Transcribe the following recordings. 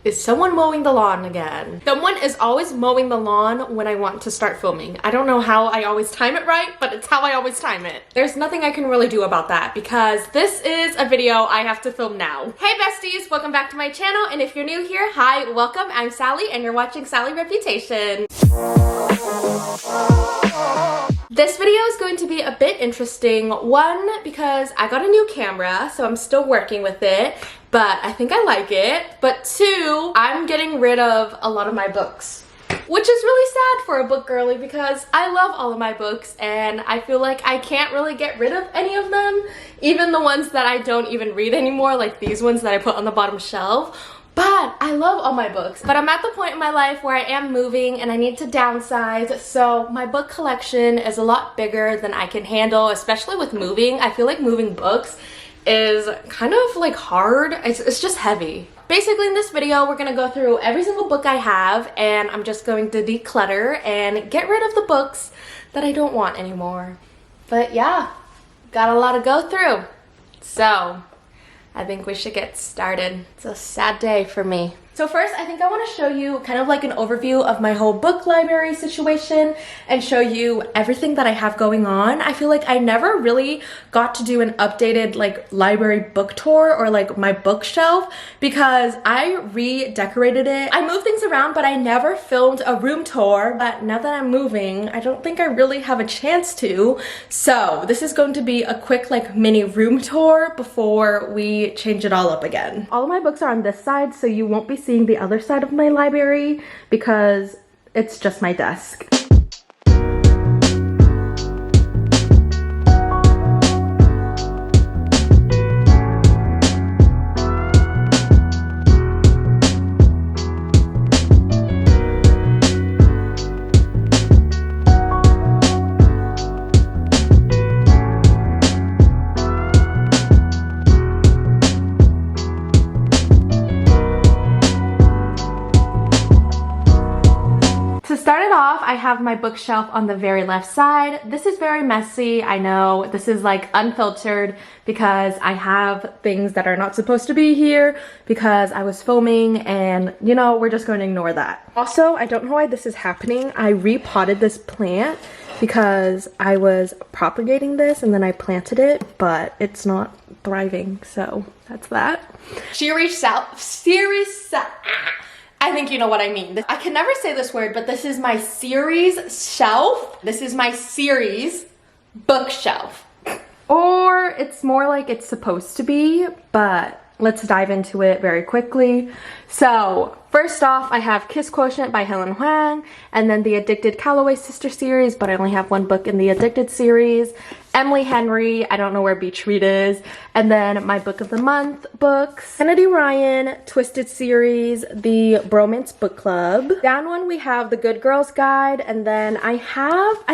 Is someone mowing the lawn again? Someone is always mowing the lawn when I want to start filming. I don't know how I always time it right, but it's how I always time it. There's nothing I can really do about that because this is a video I have to film now. Hey besties, welcome back to my channel, and if you're new here, hi, welcome. I'm Sally and you're watching Sally Reputation. This video is going to be a bit interesting. One, because I got a new camera, so I'm still working with it, but I think I like it. But two, I'm getting rid of a lot of my books, which is really sad for a book girly because I love all of my books and I feel like I can't really get rid of any of them, even the ones that I don't even read anymore, like these ones that I put on the bottom shelf. But I love all my books. But I'm at the point in my life where I am moving and I need to downsize, so my book collection is a lot bigger than I can handle, especially with moving. I feel like moving books is kind of like hard. It's just heavy. Basically in this video, we're gonna go through every single book I have and I'm just going to declutter and get rid of the books that I don't want anymore. But yeah, got a lot to go through. So I think we should get started. It's a sad day for me. So first, I think I want to show you kind of like an overview of my whole book library situation and show you everything that I have going on. I feel like I never really got to do an updated like library book tour or like my bookshelf because I redecorated it. I moved things around, but I never filmed a room tour. But now that I'm moving, I don't think I really have a chance to. So this is going to be a quick like mini room tour before we change it all up again. All of my books are on this side, so you won't be seeing the other side of my library because it's just my desk. I have my bookshelf on the very left side. This is very messy. I know this is like unfiltered because I have things that are not supposed to be here because I was filming and you know, we're just going to ignore that. Also, I don't know why this is happening. I repotted this plant because I was propagating this and then I planted it, but it's not thriving. So that's that. I think you know what I mean. I can never say this word, but this is my series shelf. This is my series bookshelf. Or it's more like it's supposed to be, but let's dive into it very quickly. So first off, I have Kiss Quotient by Helen Huang, and then the Addicted Calloway Sister series, but I only have one book in the Addicted series. Emily Henry, I don't know where Beach Read is, and then my Book of the Month books. Kennedy Ryan, Twisted series, the Bromance Book Club. Down one we have the Good Girls Guide, and then I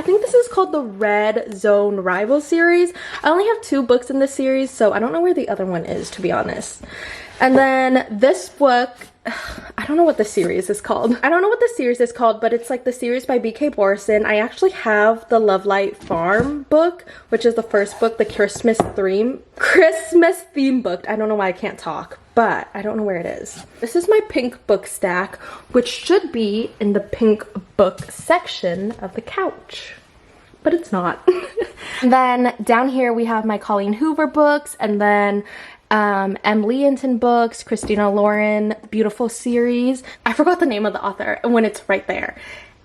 think this is called the Red Zone Rival series. I only have 2 books in this series, so I don't know where the other one is, to be honest. And then this book, I don't know what the series is called. But it's like the series by B.K. Borison. I actually have the Lovelight Farm book, which is the first book, the Christmas theme book. I don't know why I can't talk, but I don't know where it is. This is my pink book stack, which should be in the pink book section of the couch, but it's not. And then down here we have my Colleen Hoover books, and then M. Leonton books, Christina Lauren, beautiful series. I forgot the name of the author when it's right there.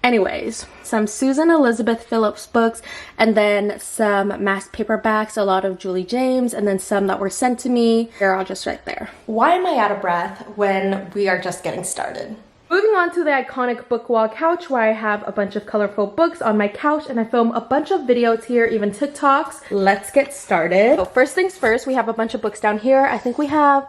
Anyways, some Susan Elizabeth Phillips books, and then some mass paperbacks, a lot of Julie James, and then some that were sent to me. They're all just right there. Why am I out of breath when we are just getting started? Moving on to the iconic book wall couch, where I have a bunch of colorful books on my couch and I film a bunch of videos here, even TikToks. Let's get started. So first things first, we have a bunch of books down here. I think we have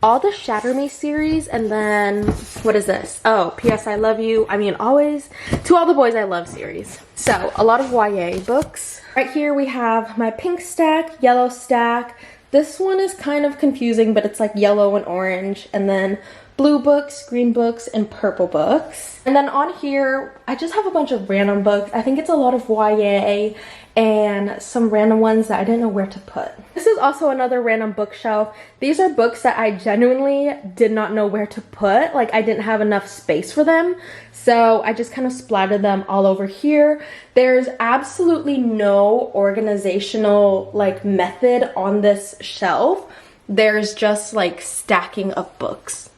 all the Shatter Me series, and then what is this? Oh, P.S. I Love You. I mean, always To All the Boys I Love series. So a lot of YA books. Right here we have my pink stack, yellow stack. This one is kind of confusing, but it's like yellow and orange, and then blue books, green books, and purple books. And then on here, I just have a bunch of random books. I think it's a lot of YA and some random ones that I didn't know where to put. This is also another random bookshelf. These are books that I genuinely did not know where to put. Like, I didn't have enough space for them. So I just kind of splattered them all over here. There's absolutely no organizational like method on this shelf. There's just like stacking of books.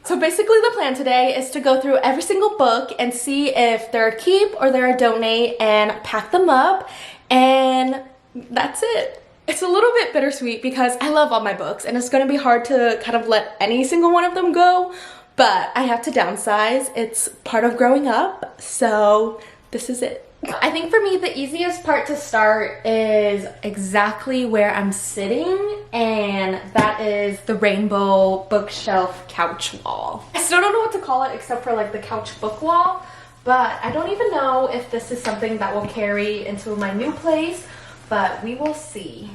So basically the plan today is to go through every single book and see if they're a keep or they're a donate and pack them up, and that's it. It's a little bit bittersweet because I love all my books and it's going to be hard to kind of let any single one of them go, but I have to downsize. It's part of growing up, so this is it. I think for me, the easiest part to start is exactly where I'm sitting, and that is the rainbow bookshelf couch wall. I still don't know what to call it except for like the couch book wall, but I don't even know if this is something that will carry into my new place, but we will see.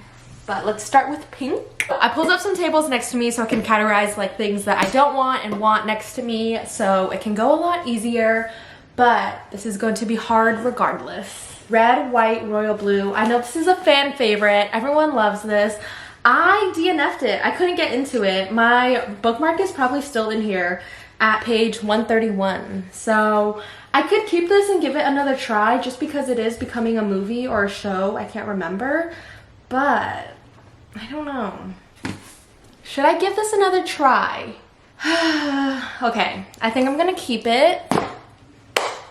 But let's start with pink. I pulled up some tables next to me so I can categorize like things that I don't want and want next to me, so it can go a lot easier. But this is going to be hard regardless. Red, white, royal blue. I know this is a fan favorite. Everyone loves this. I DNF'd it. I couldn't get into it. My bookmark is probably still in here at page 131. So I could keep this and give it another try just because it is becoming a movie or a show. I can't remember. But I don't know. Should I give this another try? Okay, I think I'm gonna keep it,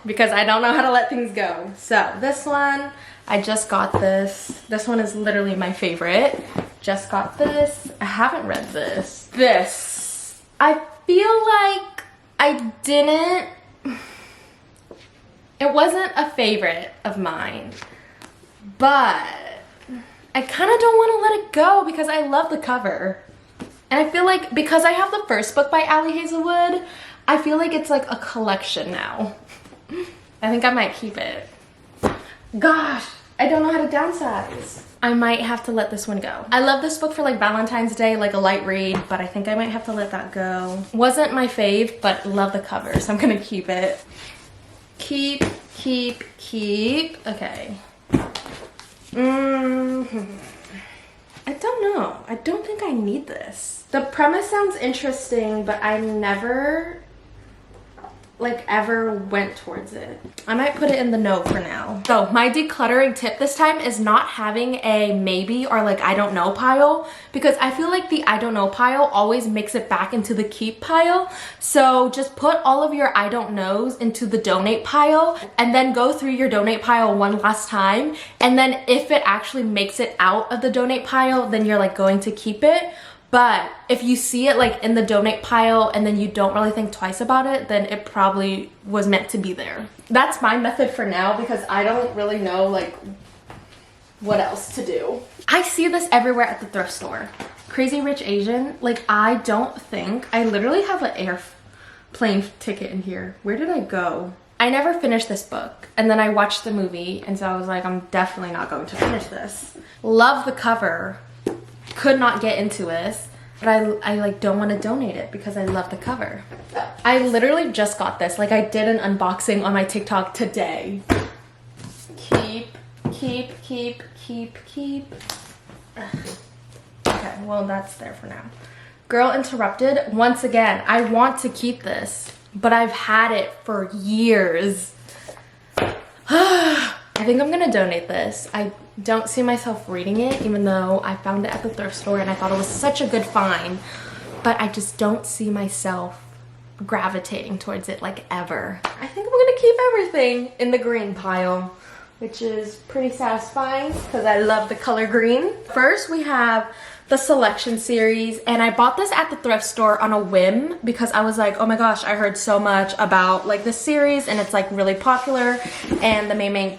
because I don't know how to let things go. So this one, I just got this. This one is literally my favorite. Just got this. I haven't read this. This. I feel like I didn't, it wasn't a favorite of mine, but I kind of don't want to let it go because I love the cover. And I feel like because I have the first book by Ali Hazelwood, I feel like it's like a collection now. I think I might keep it. Gosh, I don't know how to downsize. I might have to let this one go. I love this book for like Valentine's Day, like a light read, but I think I might have to let that go. Wasn't my fave, but love the cover, so I'm gonna keep it. Keep. Okay. I don't know. I don't think I need this. The premise sounds interesting, but I never like ever went towards it. I might put it in the no for now. So my decluttering tip this time is not having a maybe or like I don't know pile, because I feel like the I don't know pile always makes it back into the keep pile. So just put all of your I don't knows into the donate pile and then go through your donate pile one last time, and then if it actually makes it out of the donate pile, then you're like going to keep it. But if you see it like in the donate pile and then you don't really think twice about it, then it probably was meant to be there. That's my method for now because I don't really know like what else to do. I see this everywhere at the thrift store. Crazy Rich Asian. Like, I don't think, I literally have an airplane ticket in here. Where did I go? I never finished this book, and then I watched the movie, and so I was like, I'm definitely not going to finish this. Love the cover. Could not get into this, but I like don't want to donate it because I love the cover. I literally just got this. Like, I did an unboxing on my TikTok today. Keep. Okay, well, that's there for now. Girl Interrupted. Once again, I want to keep this, but I've had it for years. I think I'm gonna donate this. I don't see myself reading it, even though I found it at the thrift store and I thought it was such a good find, but I just don't see myself gravitating towards it like ever. I think I'm gonna keep everything in the green pile, which is pretty satisfying because I love the color green. First, we have the Selection series, and I bought this at the thrift store on a whim because I was like, oh my gosh, I heard so much about like this series and it's like really popular, and the main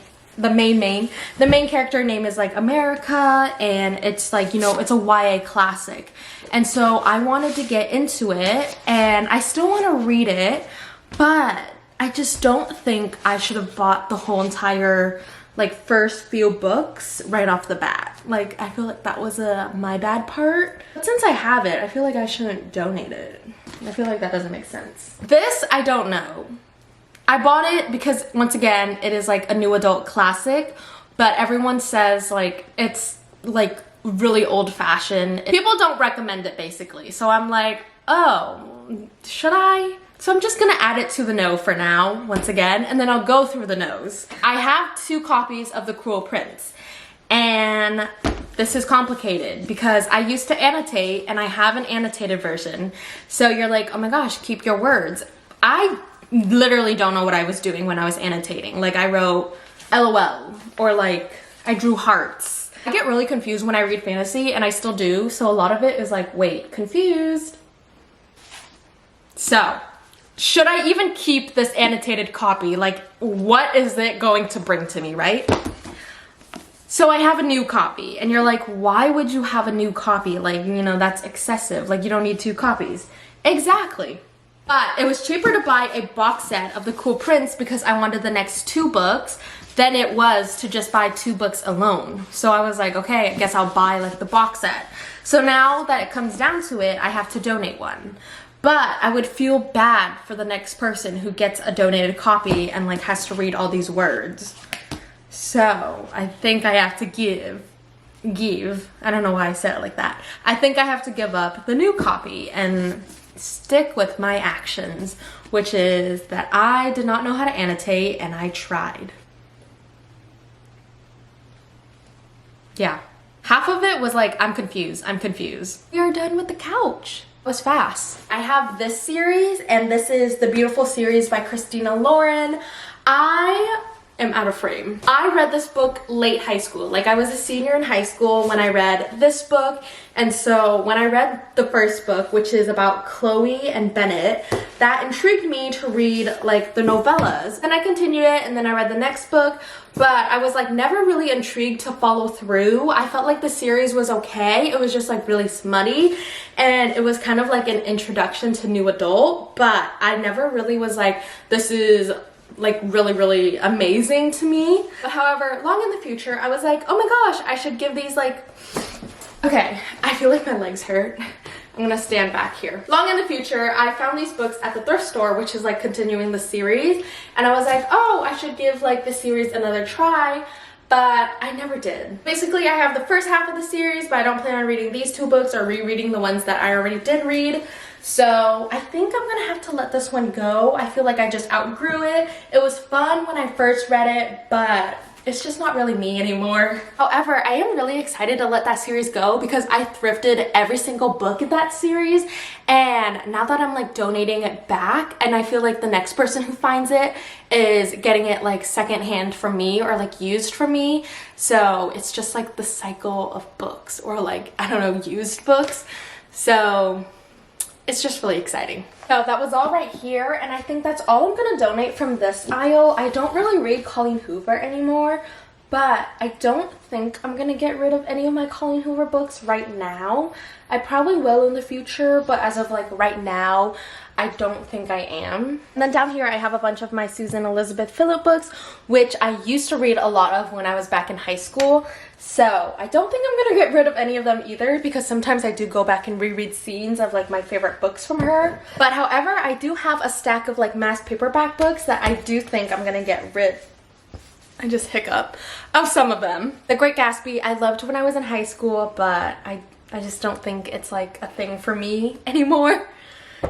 character name is like America, and it's like, you know, it's a YA classic, and so I wanted to get into it and I still want to read it, but I just don't think I should have bought the whole entire like first few books right off the bat. Like I feel like that was my bad part. But since I have it, I feel like I shouldn't donate it. I feel like that doesn't make sense. This, I don't know. I bought it because once again, it is like a new adult classic, but everyone says like it's like really old fashioned. People don't recommend it basically. So I'm like, oh, should I? So I'm just gonna add it to the no for now, once again, and then I'll go through the no's. I have 2 copies of The Cruel Prince, and this is complicated because I used to annotate and I have an annotated version. So you're like, oh my gosh, keep your words. I literally don't know what I was doing when I was annotating. Like I wrote LOL or like I drew hearts. I get really confused when I read fantasy, and I still do. So a lot of it is like, wait, confused. So should I even keep this annotated copy? Like, what is it going to bring to me, right? So I have a new copy, and you're like, why would you have a new copy? Like, you know, that's excessive. Like, you don't need 2 copies. Exactly. But it was cheaper to buy a box set of The Cruel Prince because I wanted the next 2 books than it was to just buy 2 books alone. So I was like, okay, I guess I'll buy like the box set. So now that it comes down to it, I have to donate one. But I would feel bad for the next person who gets a donated copy and like has to read all these words. So I think I have to give, I don't know why I said it like that. I think I have to give up the new copy and stick with my actions, which is that I did not know how to annotate and I tried. Yeah. Half of it was like, I'm confused. We are done with the couch. Was fast. I have this series, and this is the Beautiful series by Christina Lauren. I am out of frame. I read this book late high school. Like I was a senior in high school when I read this book, and so when I read the first book, which is about Chloe and Bennett, that intrigued me to read like the novellas. And I continued it, and then I read the next book, but I was like never really intrigued to follow through. I felt like the series was okay. It was just like really smutty, and it was kind of like an introduction to new adult, but I never really was like, this is like really amazing to me. But however, long in the future, I was like, oh my gosh, I should give these like, okay, I feel like my legs hurt. I'm gonna stand back here. Long in the future, I found these books at the thrift store, which is like continuing the series. And I was like, oh, I should give like the series another try, but I never did. Basically, I have the first half of the series, but I don't plan on reading these 2 books or rereading the ones that I already did read. So I think I'm gonna have to let this one go. I feel like I just outgrew it. It was fun when I first read it, but it's just not really me anymore. However, I am really excited to let that series go because I thrifted every single book in that series, and now that I'm like donating it back, and I feel like the next person who finds it is getting it like secondhand from me or like used from me. So it's just like the cycle of books, or like, I don't know, used books. So it's just really exciting. So that was all right here, and I think that's all I'm gonna donate from this aisle. I don't really read Colleen Hoover anymore, but I don't think I'm gonna get rid of any of my Colleen Hoover books right now. I probably will in the future, but as of like right now, I don't think I am. And then down here I have a bunch of my Susan Elizabeth Phillip books, which I used to read a lot of when I was back in high school. So I don't think I'm gonna get rid of any of them either, because sometimes I do go back and reread scenes of like my favorite books from her. But however, I do have a stack of like mass paperback books that I do think I'm gonna get rid, I just hiccup, of some of them. The Great Gatsby I loved when I was in high school, but I just don't think it's like a thing for me anymore.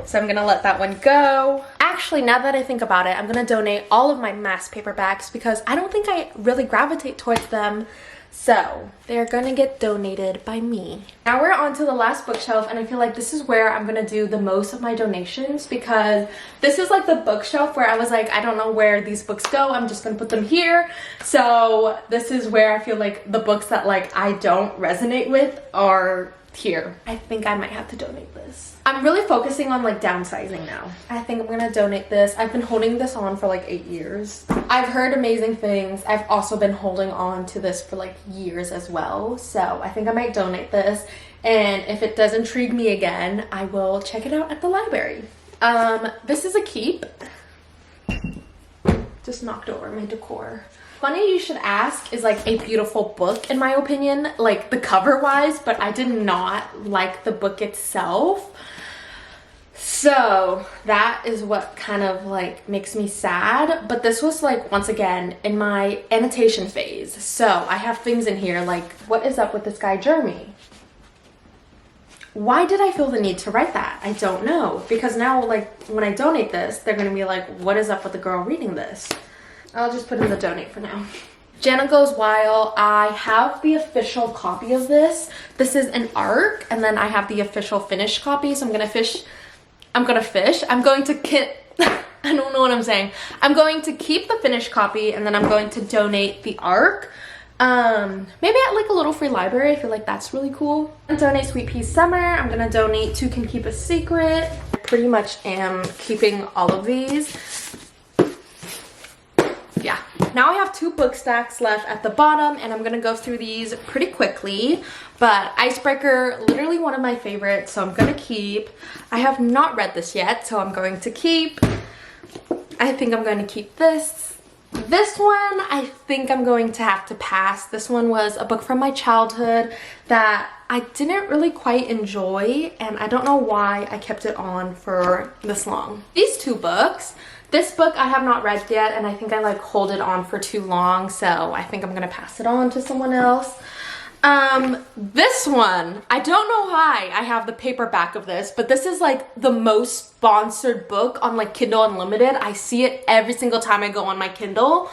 So I'm gonna let that one go. Actually, now that I think about it, I'm gonna donate all of my mass paperbacks because I don't think I really gravitate towards them. So they're gonna get donated by me. Now we're on to the last bookshelf, and I feel like this is where I'm gonna do the most of my donations, because this is like the bookshelf where I was like, I don't know where these books go, I'm just gonna put them here. So this is where I feel like the books that like I don't resonate with are here. I think I might have to donate this. I'm really focusing on like downsizing now. I think I'm gonna donate this. I've been holding this on for like 8 years. I've heard amazing things. I've also been holding on to this for like years as well. So I think I might donate this. And if it does intrigue me again, I will check it out at the library. This is a keep. Just knocked over my decor. Funny You Should Ask is like a beautiful book in my opinion, like the cover wise, but I did not like the book itself. So that is what kind of like makes me sad. But this was like, once again, in my annotation phase. So I have things in here like, what is up with this guy Jeremy? Why did I feel the need to write that? I don't know. Because now like when I donate this, they're gonna be like, what is up with the girl reading this? I'll just put in the donate for now. Jana Goes Wild. I have the official copy of this. This is an ARC, and then I have the official finished copy. So I'm going to I don't know what I'm saying. I'm going to keep the finished copy, and then I'm going to donate the ARC. Maybe at like a little free library. I feel like that's really cool. I'm gonna donate Sweet Pea Summer. I'm gonna donate Two Can Keep a Secret. I pretty much am keeping all of these. Yeah, now I have 2 book stacks left at the bottom, and I'm gonna go through these pretty quickly. But Icebreaker, literally one of my favorites, so I'm gonna keep. I have not read this yet, so I'm going to keep. I think I'm going to keep this. This one, I think I'm going to have to pass. This one was a book from my childhood that I didn't really quite enjoy, and I don't know why I kept it on for this long. These 2 books. This book I have not read yet, and I think I like hold it on for too long, so I think I'm gonna pass it on to someone else. This one, I don't know why I have the paperback of this, but this is like the most sponsored book on like Kindle Unlimited. I see it every single time I go on my Kindle,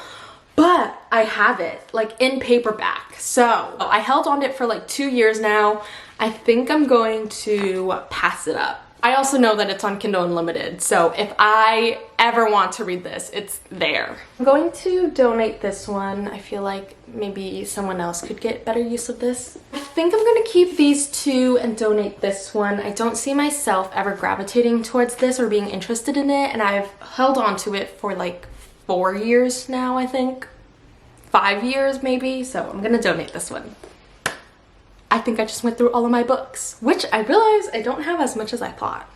but I have it like in paperback. So I held on to it for like 2 years now. I think I'm going to pass it up. I also know that it's on Kindle Unlimited, so if I ever want to read this, it's there. I'm going to donate this one. I feel like maybe someone else could get better use of this. I think I'm gonna keep these 2 and donate this one. I don't see myself ever gravitating towards this or being interested in it, and I've held on to it for like 4 years now, I think. 5 years maybe, so I'm gonna donate this one. I think I just went through all of my books, which I realize I don't have as much as I thought.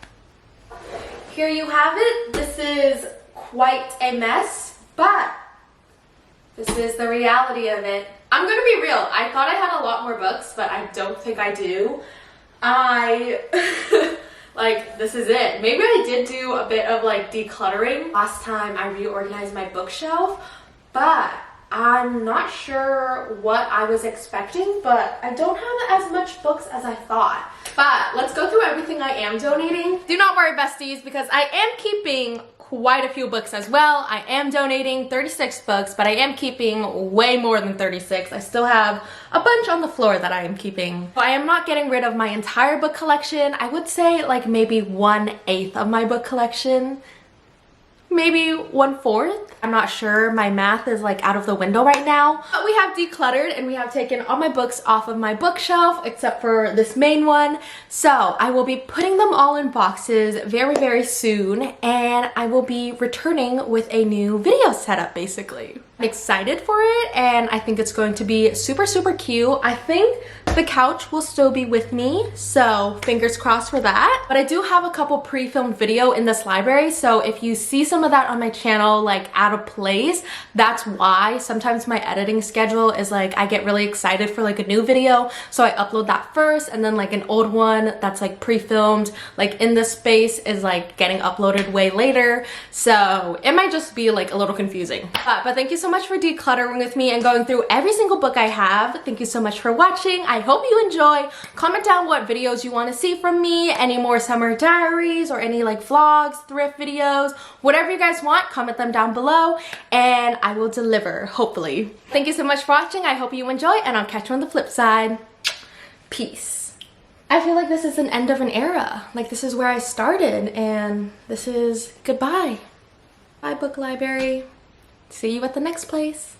Here you have it. This is quite a mess, but this is the reality of it. I'm gonna be real. I thought I had a lot more books, but I don't think I do. Like, this is it. Maybe I did do a bit of like decluttering last time I reorganized my bookshelf, but I'm not sure what I was expecting, but I don't have as much books as I thought. But let's go through everything I am donating. Do not worry, besties, because I am keeping quite a few books as well. I am donating 36 books, but I am keeping way more than 36. I still have a bunch on the floor that I am keeping. So I am not getting rid of my entire book collection. I would say like maybe 1/8 of my book collection. Maybe 1/4. I'm not sure. My math is like out of the window right now. But we have decluttered and we have taken all my books off of my bookshelf except for this main one. So I will be putting them all in boxes very, very soon, and I will be returning with a new video setup basically. I'm excited for it, and I think it's going to be super, super cute. I think the couch will still be with me, so fingers crossed for that. But I do have a couple pre-filmed video in this library, so if you see some of that on my channel like out of place, that's why. Sometimes my editing schedule is like I get really excited for like a new video, so I upload that first, and then like an old one that's like pre-filmed like in this space is like getting uploaded way later, so it might just be like a little confusing. But thank you so much for decluttering with me and going through every single book I have. Thank you so much for watching. I hope you enjoy. Comment down what videos you want to see from me, any more summer diaries or any like vlogs, thrift videos, whatever you guys want, comment them down below and I will deliver, hopefully. Thank you so much for watching. I hope you enjoy, and I'll catch you on the flip side. Peace. I feel like this is an end of an era. Like this is where I started and this is goodbye. Bye, book library. See you at the next place.